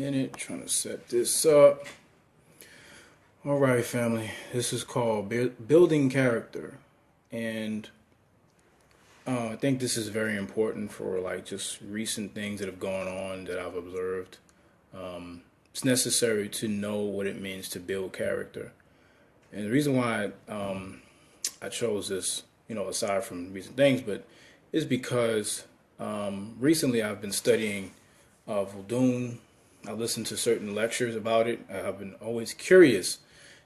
minute trying to set this up. All right, family. This is called Building Character. And I think this is very important for like just recent things that have gone on that I've observed. It's necessary to know what it means to build character. And the reason why I chose this, aside from recent things, but is because recently I've been studying Voodoo. I listened to certain lectures about it. I've been always curious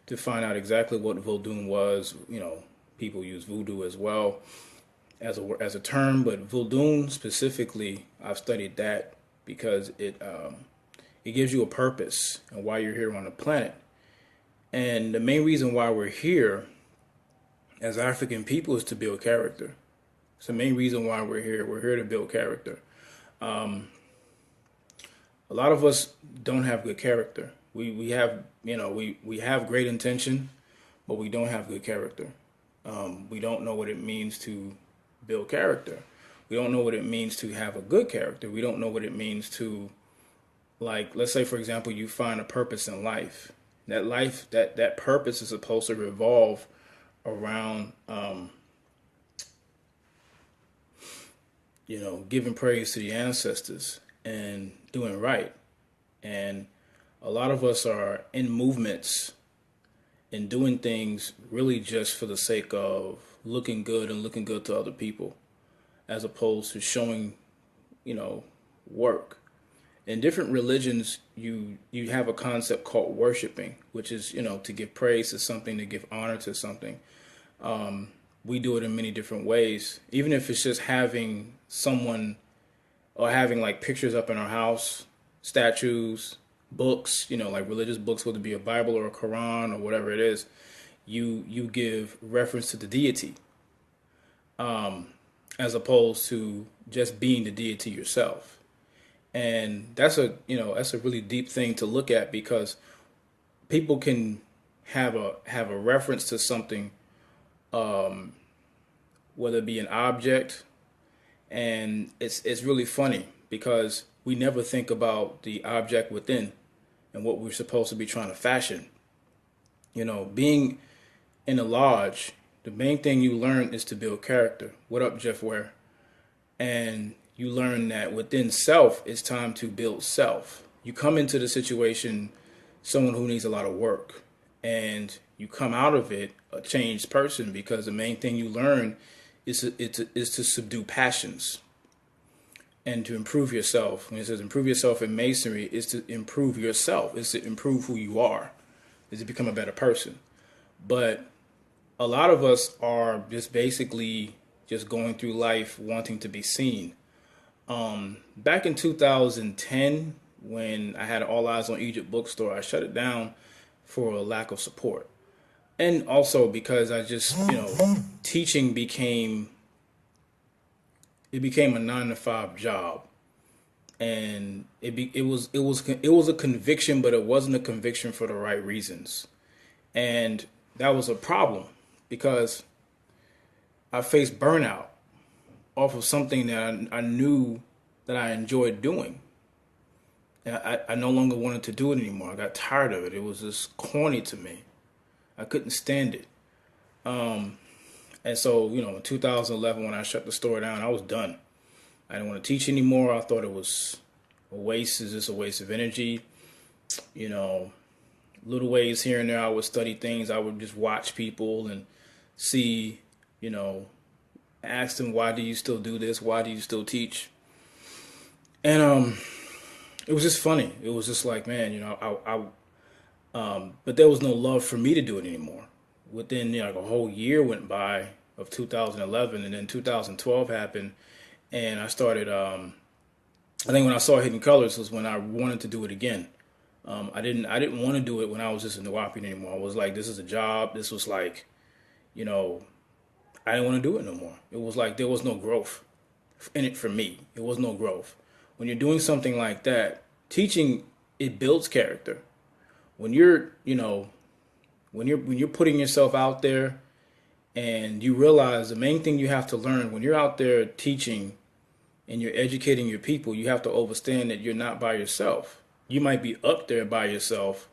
to find out exactly what Voodoo was. People use voodoo as well as a term, but Voodoo specifically, I've studied that because it gives you a purpose and why you're here on the planet. And the main reason why we're here as African people is to build character. It's the main reason why we're here. We're here to build character. A lot of us don't have good character. We have we have great intention, but we don't have good character. We don't know what it means to build character. We don't know what it means to have a good character. We don't know what it means to, like, let's say, for example, you find a purpose in life. That purpose is supposed to revolve around, giving praise to the ancestors and doing right. And a lot of us are in movements and doing things really just for the sake of looking good and looking good to other people, as opposed to showing, work. In different religions, you have a concept called worshiping, which is, to give praise to something, to give honor to something. We do it in many different ways, even if it's just having someone or having like pictures up in our house, statues, books, like religious books, whether it be a Bible or a Quran or whatever it is. You give reference to the deity, as opposed to just being the deity yourself. And that's a really deep thing to look at, because people can have a reference to something, whether it be an object, and it's really funny because we never think about the object within and what we're supposed to be trying to fashion. Being in a lodge, the main thing you learn is to build character. What up, Jeff Ware? And you learn that within self, it's time to build self. You come into the situation, someone who needs a lot of work, and you come out of it a changed person, because the main thing you learn is to subdue passions and to improve yourself. When it says improve yourself in masonry, is to improve yourself. It's to improve who you are. Is to become a better person. But a lot of us are just basically just going through life wanting to be seen. Back in 2010, when I had an All Eyes on Egypt bookstore, I shut it down for a lack of support. And also because I just, teaching became a 9-to-5 job. And it was a conviction, but it wasn't a conviction for the right reasons. And that was a problem, because I faced burnout off of something that I knew that I enjoyed doing. And I no longer wanted to do it anymore. I got tired of it. It was just corny to me. I couldn't stand it. And so, in 2011, when I shut the store down, I was done. I didn't want to teach anymore. I thought it was a waste. It's just a waste of energy. Little ways here and there, I would study things. I would just watch people and see, ask them, why do you still do this? Why do you still teach? And it was just funny. It was just like, man, but there was no love for me to do it anymore. Within like a whole year went by of 2011, and then 2012 happened, and I started. I think when I saw Hidden Colors was when I wanted to do it again. I didn't want to do it when I was just in the Wapian anymore. I was like, this is a job. This was like, I didn't want to do it no more. It was like there was no growth in it for me. It was no growth. When you're doing something like that, teaching, it builds character. When you're putting yourself out there, and you realize the main thing you have to learn when you're out there teaching and you're educating your people, you have to understand that you're not by yourself. You might be up there by yourself.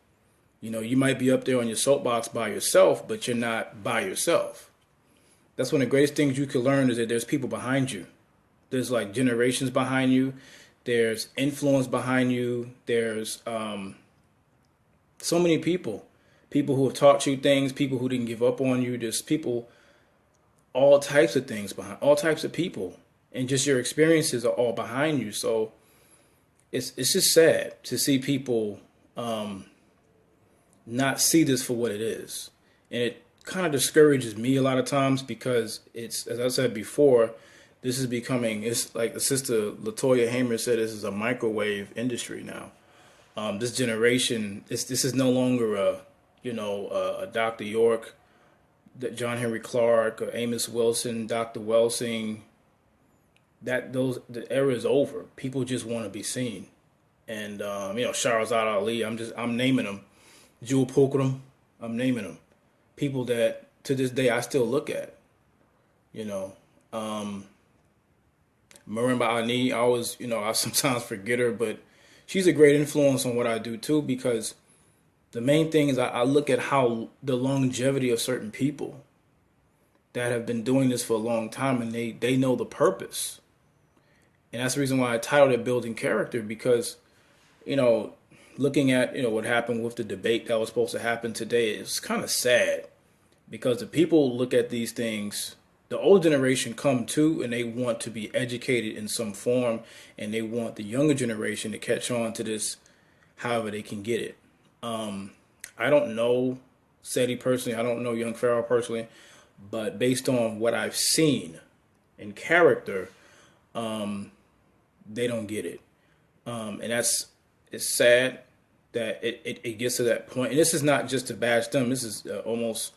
You might be up there on your soapbox by yourself, but you're not by yourself. That's one of the greatest things you can learn, is that there's people behind you. There's like generations behind you. There's influence behind you. There's so many people. People who have taught you things, people who didn't give up on you. There's people, all types of things behind, all types of people. And just your experiences are all behind you. So it's just sad to see people not see this for what it is. And it kind of discourages me a lot of times, because it's, as I said before, this is becoming, it's like the sister Latoya Hamer said, this is a microwave industry now. This generation, this is no longer a Dr. York, John Henry Clark, or Amos Wilson, Dr. Welsing. The era is over. People just want to be seen. And Shahrazad Ali, I'm naming them. Jewel Pookrum, I'm naming them. People that to this day I still look at. Marimba Ani, I sometimes forget her, but she's a great influence on what I do too, because the main thing is I look at how the longevity of certain people that have been doing this for a long time, and they know the purpose. And that's the reason why I titled it Building Character, because, looking at, what happened with the debate that was supposed to happen today, it's kind of sad, because the people look at these things, the old generation come too, and they want to be educated in some form, and they want the younger generation to catch on to this however they can get it. I don't know Seti personally, I don't know Young Pharaoh personally, but based on what I've seen in character, they don't get it. And it's sad that it gets to that point. And this is not just to bash them. This is almost,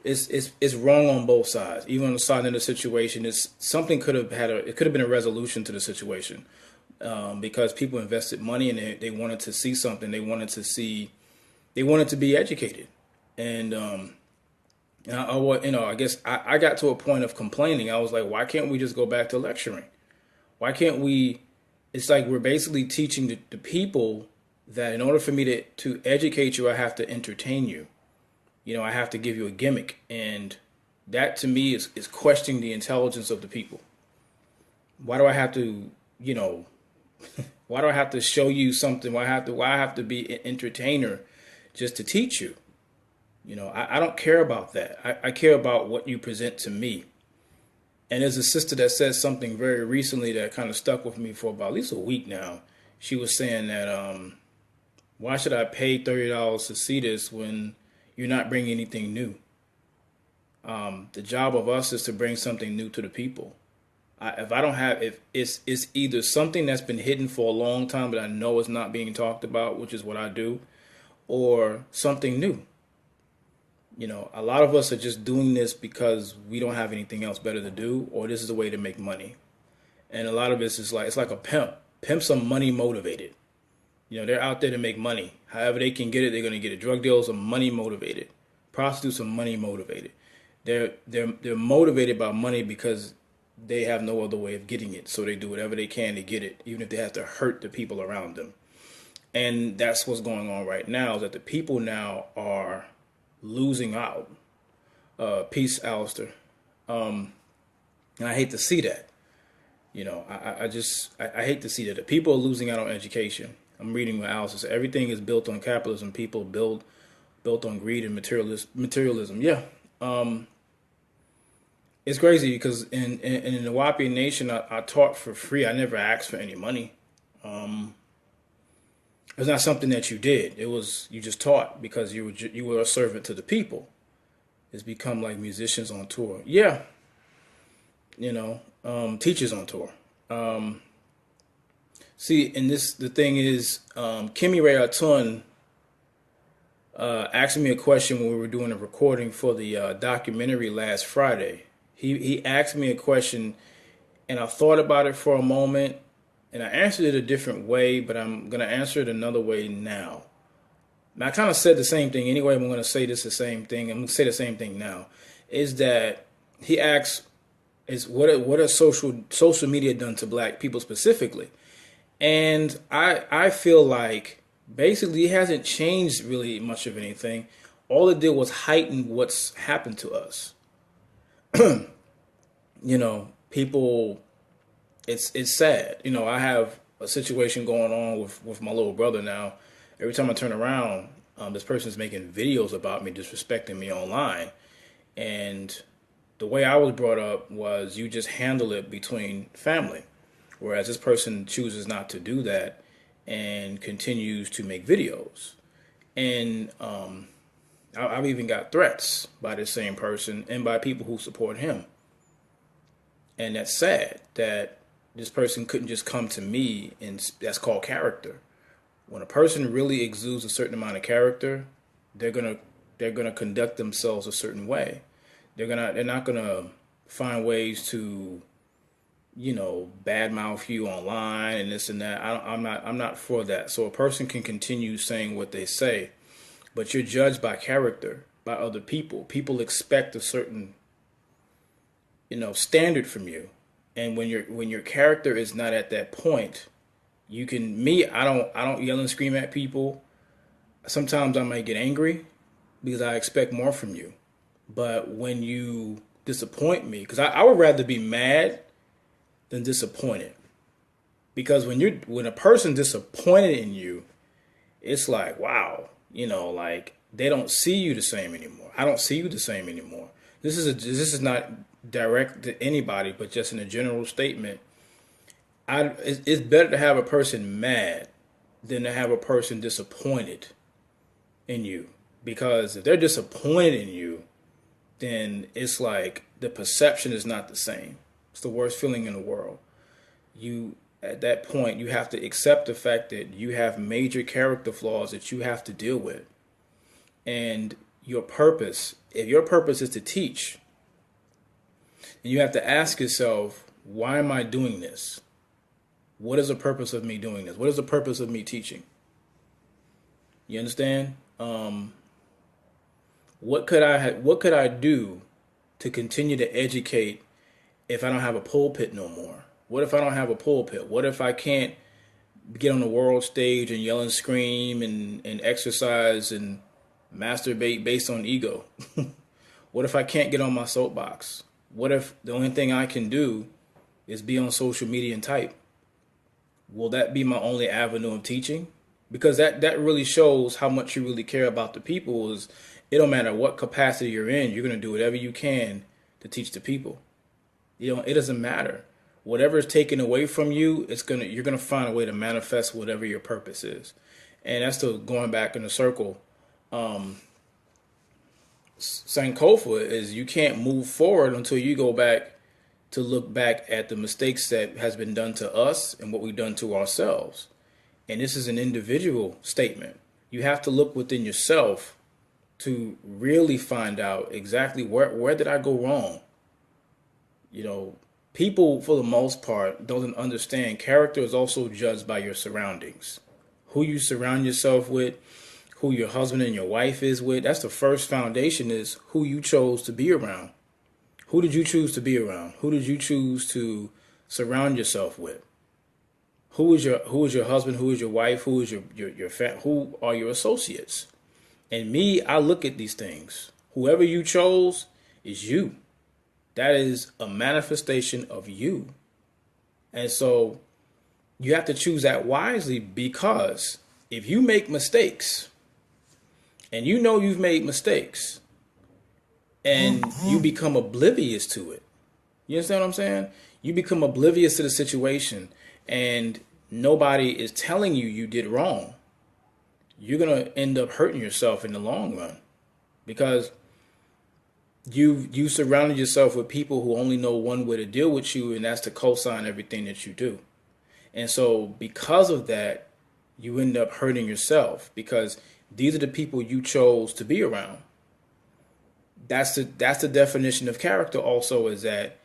it's wrong on both sides. Even on the side of the situation, something could have been a resolution to the situation, because people invested money and they wanted to see something. They wanted to be educated. And I guess I got to a point of complaining. I was like, why can't we just go back to lecturing? Why can't we? It's like we're basically teaching the people that in order for me to educate you, I have to entertain you. I have to give you a gimmick. And that to me is questioning the intelligence of the people. Why do I have to, why do I have to show you something? Why I have to be an entertainer just to teach you? I don't care about that. I care about what you present to me. And there's a sister that said something very recently that kind of stuck with me for about at least a week now. She was saying that, why should I pay $30 to see this when you're not bringing anything new? The job of us is to bring something new to the people. If it's either something that's been hidden for a long time but I know it's not being talked about, which is what I do, or something new. A lot of us are just doing this because we don't have anything else better to do, or this is a way to make money. And a lot of it's like a pimp. Pimps are money motivated. They're out there to make money. However they can get it, they're going to get it. Drug dealers are money motivated. Prostitutes are money motivated. They're motivated by money because they have no other way of getting it. So they do whatever they can to get it, even if they have to hurt the people around them. And that's what's going on right now, is that the people now are losing out. Peace, Alistair. And I hate to see that. I hate to see that. The people are losing out on education. I'm reading what Alistair said. Everything is built on capitalism. People built on greed and materialism. Yeah. It's crazy because in the Wapian Nation, I taught for free. I never asked for any money. It's not something that you did. You just taught because you were a servant to the people. It's become like musicians on tour. Yeah. Teachers on tour. See, and the thing is, Kimmy Ray Atun asked me a question when we were doing a recording for the documentary last Friday. He asked me a question, and I thought about it for a moment, and I answered it a different way, but I'm going to answer it another way now. Now, I kind of said the same thing anyway. I'm going to say the same thing. I'm going to say the same thing now. Is that he asks, what has social media done to black people specifically? And I feel like basically it hasn't changed really much of anything. All it did was heighten what's happened to us. People, it's sad. I have a situation going on with my little brother now. Every time I turn around, this person's making videos about me, disrespecting me online. And the way I was brought up was you just handle it between family. Whereas this person chooses not to do that and continues to make videos. And I've even got threats by the same person and by people who support him. And that's sad that this person couldn't just come to me, and that's called character. When a person really exudes a certain amount of character, they're gonna conduct themselves a certain way. They're not gonna find ways to, badmouth you online and this and that. I'm not for that. So a person can continue saying what they say, but you're judged by character, by other people. People expect a certain, standard from you. And when your character is not at that point, I don't yell and scream at people. Sometimes I might get angry because I expect more from you. But when you disappoint me, because I would rather be mad than disappointed. Because when a person disappointed in you, it's like, wow, like they don't see you the same anymore. I don't see you the same anymore. This is not direct to anybody, but just in a general statement. It's better to have a person mad than to have a person disappointed in you. Because if they're disappointed in you, then it's like the perception is not the same. It's the worst feeling in the world. At that point, you have to accept the fact that you have major character flaws that you have to deal with. And your purpose, if your purpose is to teach, and you have to ask yourself, why am I doing this? What is the purpose of me doing this? What is the purpose of me teaching? You understand? What could I do to continue to educate if I don't have a pulpit no more? What if I don't have a pulpit? What if I can't get on the world stage and yell and scream and exercise and masturbate based on ego? What if I can't get on my soapbox? What if the only thing I can do is be on social media and type? Will that be my only avenue of teaching? Because that really shows how much you really care about the people. Is it don't matter what capacity you're in, you're going to do whatever you can to teach the people. It doesn't matter. Whatever is taken away from you, you're going to find a way to manifest whatever your purpose is. And that's still going back in the circle. Sankofa is you can't move forward until you go back to look back at the mistakes that has been done to us and what we've done to ourselves. And this is an individual statement. You have to look within yourself to really find out exactly where did I go wrong. People, for the most part, don't understand character is also judged by your surroundings. Who you surround yourself with, who your husband and your wife is with. That's the first foundation, is who you chose to be around. Who did you choose to be around? Who did you choose to surround yourself with? Who is your husband? Who is your wife? Who is your family? Who are your associates? And me, I look at these things. Whoever you chose is you. That is a manifestation of you. And so you have to choose that wisely, because if you make mistakes and you've made mistakes and you become oblivious to it, you understand what I'm saying? You become oblivious to the situation and nobody is telling you did wrong. You're going to end up hurting yourself in the long run, because you surrounded yourself with people who only know one way to deal with you, and that's to co-sign everything that you do. And so because of that, you end up hurting yourself, because these are the people you chose to be around. That's the definition of character also, is that,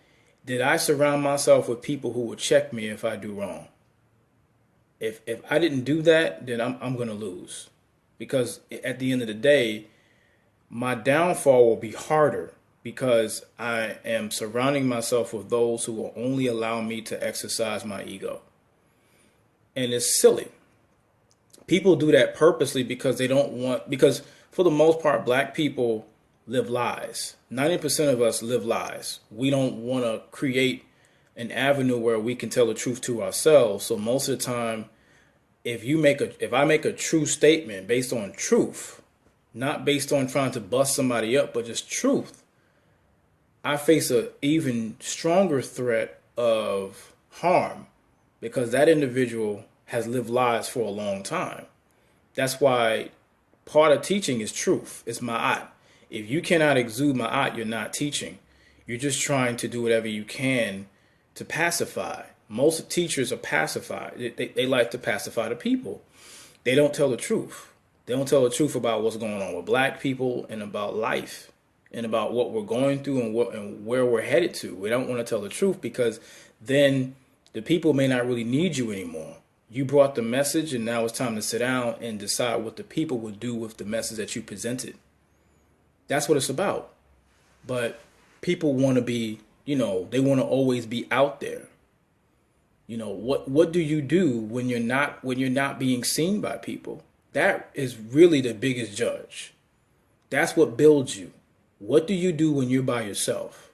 did I surround myself with people who would check me if I do wrong? If I didn't do that, then I'm going to lose, because at the end of the day, my downfall will be harder, because I am surrounding myself with those who will only allow me to exercise my ego. And it's silly, People do that purposely because they don't want, because for the most part, black people live lies. 90% of us live lies. We don't want to create an avenue where we can tell the truth to ourselves. So most of the time, if I make a true statement based on truth, not based on trying to bust somebody up, but just truth, I face an even stronger threat of harm because that individual has lived lies for a long time. That's why part of teaching is truth. It's ma'at. If you cannot exude ma'at, you're not teaching. You're just trying to do whatever you can to pacify. Most teachers are pacified. They like to pacify the people. They don't tell the truth. They don't tell the truth about what's going on with black people and about life and about what we're going through and where we're headed to. We don't want to tell the truth because then the people may not really need you anymore. You brought the message and now it's time to sit down and decide what the people would do with the message that you presented. That's what it's about. But people want to be, they want to always be out there. What do you do when you're not being seen by people? That is really the biggest judge. That's what builds you. What do you do when you're by yourself?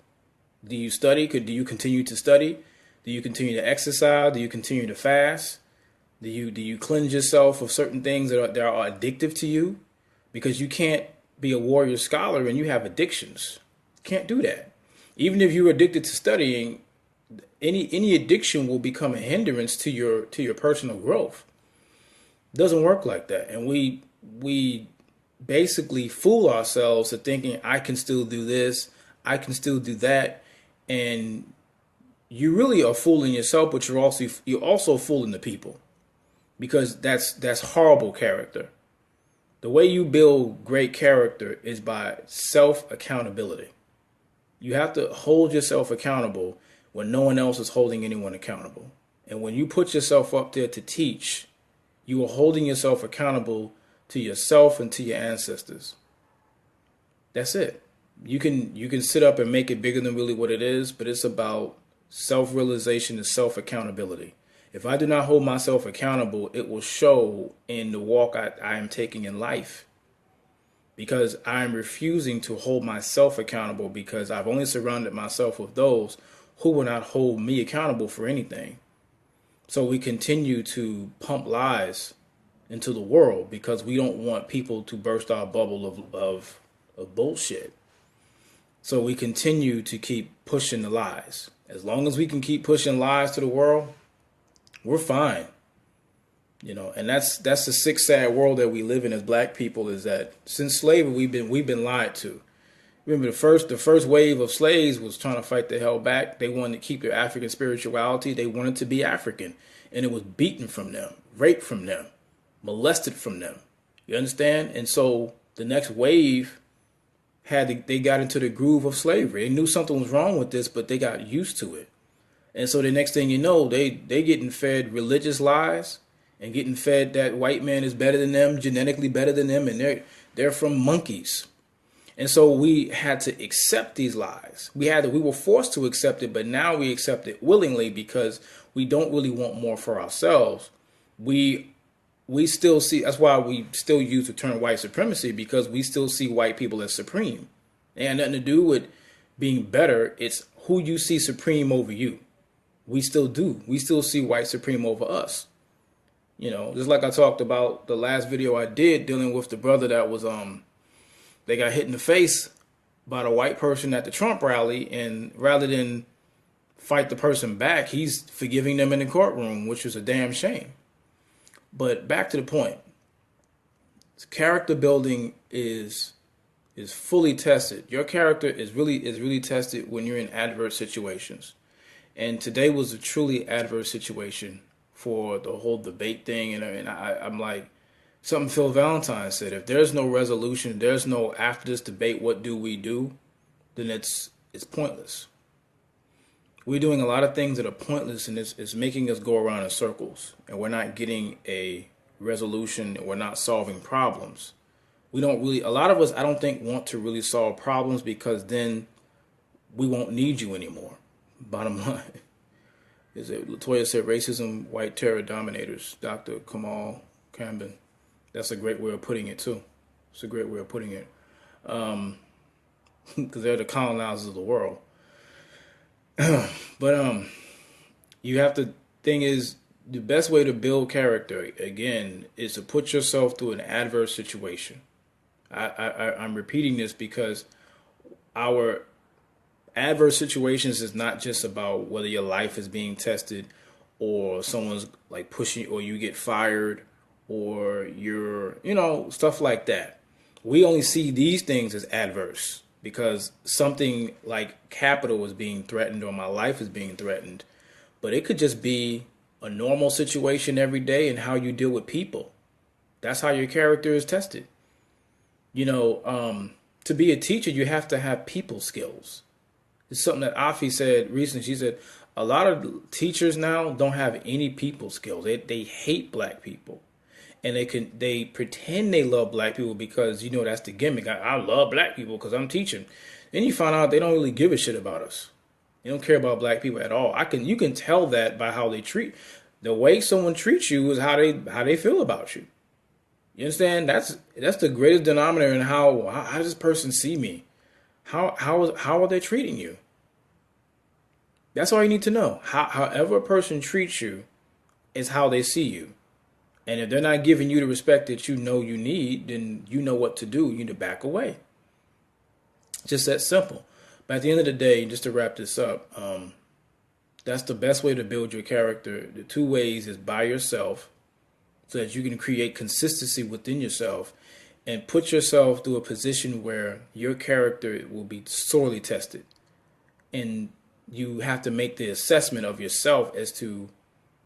Do you study? Do you continue to study? Do you continue to exercise? Do you continue to fast? Do you cleanse yourself of certain things that are addictive to you? Because you can't be a warrior scholar and you have addictions. Can't do that. Even if you're addicted to studying, any addiction will become a hindrance to your personal growth. It doesn't work like that. And we basically fool ourselves to thinking I can still do this, I can still do that, and you really are fooling yourself, but you're also fooling the people, because that's horrible character. The way you build great character is by self-accountability. You have to hold yourself accountable when no one else is holding anyone accountable. And when you put yourself up there to teach, you are holding yourself accountable to yourself and to your ancestors. That's it. You can sit up and make it bigger than really what it is, but it's about self-realization and self-accountability. If I do not hold myself accountable, it will show in the walk I am taking in life, because I am refusing to hold myself accountable, because I've only surrounded myself with those who will not hold me accountable for anything. So we continue to pump lies into the world because we don't want people to burst our bubble of bullshit. So we continue to keep pushing the lies. As long as we can keep pushing lies to the world, we're fine. And that's the sick, sad world that we live in as black people, is that since slavery we've been lied to. Remember, the first wave of slaves was trying to fight the hell back. They wanted to keep their African spirituality. They wanted to be African. And it was beaten from them, raped from them, molested from them. You understand? And so the next wave they got into the groove of slavery. They knew something was wrong with this, but they got used to it. And so the next thing you know, they getting fed religious lies and getting fed that white man is better than them, genetically better than them, and they're from monkeys. And so we had to accept these lies. We were forced to accept it, but now we accept it willingly because we don't really want more for ourselves. We still see, that's why we still use the term white supremacy, because we still see white people as supreme. It had nothing to do with being better. It's who you see supreme over you. We still do. We still see white supreme over us. Just like I talked about the last video I did dealing with the brother that was, they got hit in the face by the white person at the Trump rally, and rather than fight the person back, he's forgiving them in the courtroom, which is a damn shame. But back to the point. Character building is fully tested. Your character is really tested when you're in adverse situations. And today was a truly adverse situation for the whole debate thing. And I'm like, something Phil Valentine said, if there's no resolution, there's no after this debate, what do we do? Then it's pointless. We're doing a lot of things that are pointless, and it's making us go around in circles, and we're not getting a resolution, and we're not solving problems. A lot of us, I don't think, want to really solve problems, because then we won't need you anymore. Bottom line. Latoya said, racism, white terror dominators. Dr. Kamal Kambin. That's a great way of putting it too. It's a great way of putting it. Because they're the colonizers of the world. But you have to. Thing is, the best way to build character again is to put yourself through an adverse situation. I'm repeating this because our adverse situations is not just about whether your life is being tested or someone's like pushing or you get fired or you're, stuff like that. We only see these things as adverse because something like capital is being threatened or my life is being threatened. But it could just be a normal situation every day and how you deal with people. That's how your character is tested. To be a teacher, you have to have people skills. It's something that Afi said recently. She said a lot of teachers now don't have any people skills. They hate black people, and they pretend they love black people because that's the gimmick. I love black people because I'm teaching. Then you find out they don't really give a shit about us. They don't care about black people at all. You can tell that by how they treat. The way someone treats you is how they feel about you. You understand? That's the greatest denominator in how does this person see me? How are they treating you? That's all you need to know. However a person treats you is how they see you. And if they're not giving you the respect that you know you need, then you know what to do. You need to back away. Just that simple. But at the end of the day, just to wrap this up, that's the best way to build your character. The two ways is by yourself, so that you can create consistency within yourself and put yourself through a position where your character will be sorely tested. And you have to make the assessment of yourself as to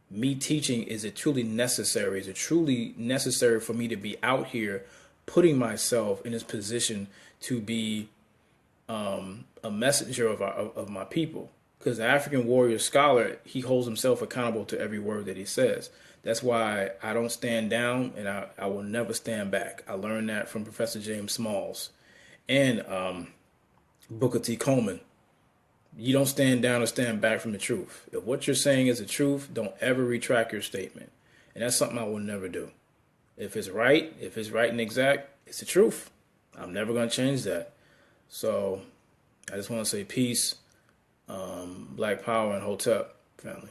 me teaching, is it truly necessary? Is it truly necessary for me to be out here putting myself in this position to be a messenger of my people? Because the African warrior scholar, he holds himself accountable to every word that he says. That's why I don't stand down and I will never stand back. I learned that from Professor James Smalls and Booker T. Coleman. You don't stand down or stand back from the truth. If what you're saying is the truth, don't ever retract your statement. And that's something I will never do. If it's right and exact, it's the truth. I'm never going to change that. So I just want to say peace, Black Power, and Hotep family.